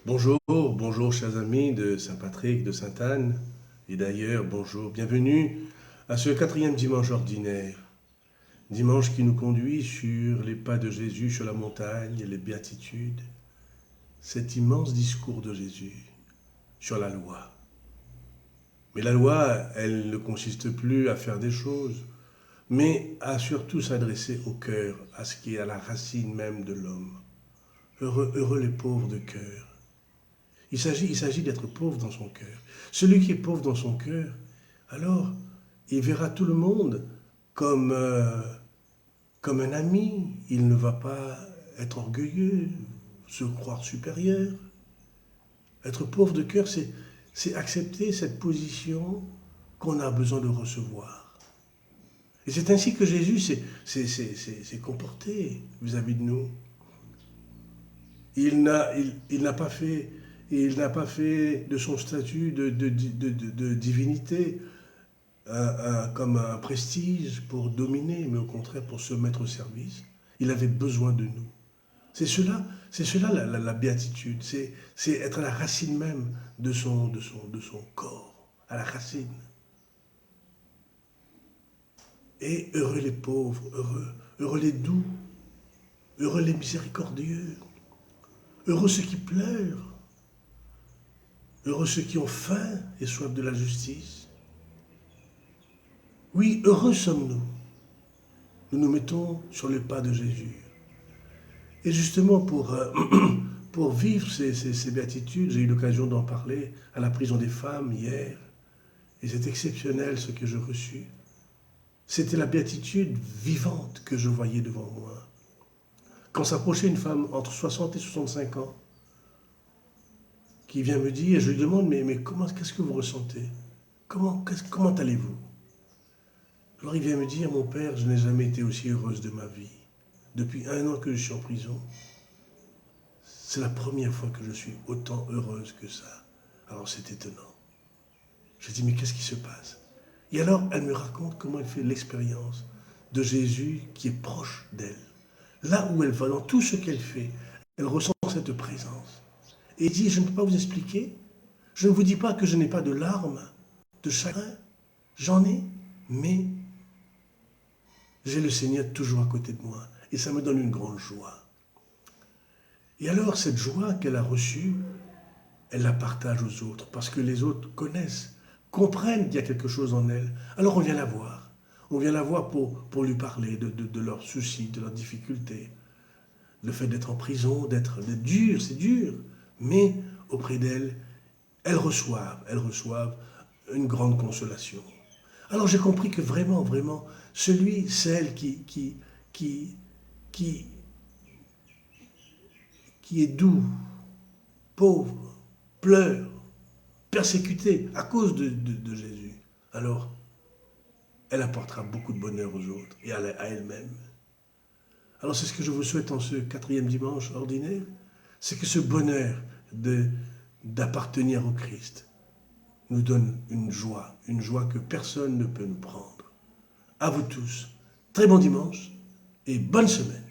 Bonjour, bonjour chers amis de Saint-Patrick, de Sainte-Anne, et d'ailleurs, bonjour, bienvenue à ce quatrième dimanche ordinaire, dimanche qui nous conduit sur les pas de Jésus sur la montagne, les béatitudes, cet immense discours de Jésus sur la loi. Mais la loi, elle ne consiste plus à faire des choses, mais à surtout s'adresser au cœur, à ce qui est à la racine même de l'homme. Heureux les pauvres de cœur. Il s'agit d'être pauvre dans son cœur. Celui qui est pauvre dans son cœur, alors, il verra tout le monde comme, comme un ami. Il ne va pas être orgueilleux, se croire supérieur. Être pauvre de cœur, c'est accepter cette position qu'on a besoin de recevoir. Et c'est ainsi que Jésus s'est comporté vis-à-vis de nous. Il n'a pas fait de son statut de divinité comme un prestige pour dominer, mais au contraire pour se mettre au service. Il avait besoin de nous. C'est cela la béatitude, c'est être à la racine même de son corps, à la racine. Et heureux les pauvres, heureux les doux, heureux les miséricordieux, heureux ceux qui pleurent, heureux ceux qui ont faim et soif de la justice. Oui, heureux sommes-nous. Nous nous mettons sur les pas de Jésus. Et justement, pour vivre ces béatitudes, j'ai eu l'occasion d'en parler à la prison des femmes hier. Et c'est exceptionnel ce que je reçus. C'était la béatitude vivante que je voyais devant moi. Quand s'approchait une femme entre 60 et 65 ans, qui vient me dire, et je lui demande, mais qu'est-ce que vous ressentez? Comment allez-vous? Alors il vient me dire, mon père, je n'ai jamais été aussi heureuse de ma vie. Depuis 1 an que je suis en prison, c'est la première fois que je suis autant heureuse que ça. Alors c'est étonnant. Je dis, mais qu'est-ce qui se passe? Et alors elle me raconte comment elle fait l'expérience de Jésus qui est proche d'elle. Là où elle va, dans tout ce qu'elle fait, elle ressent cette présence. Et il dit, je ne peux pas vous expliquer. Je ne vous dis pas que je n'ai pas de larmes, de chagrin. J'en ai, mais j'ai le Seigneur toujours à côté de moi. Et ça me donne une grande joie. Et alors, cette joie qu'elle a reçue, elle la partage aux autres, parce que les autres connaissent, comprennent qu'il y a quelque chose en elle. Alors on vient la voir. On vient la voir pour lui parler de leurs soucis, de leurs difficultés. Le fait d'être en prison, d'être dur, c'est dur. Mais auprès d'elle, elles reçoivent une grande consolation. Alors j'ai compris que vraiment, vraiment, celle qui, qui est doux, pauvre, pleure, persécuté à cause de Jésus, alors elle apportera beaucoup de bonheur aux autres et à elle-même. Alors c'est ce que je vous souhaite en ce quatrième dimanche ordinaire, c'est que ce bonheur d'appartenir au Christ nous donne une joie que personne ne peut nous prendre. À vous tous, très bon dimanche et bonne semaine.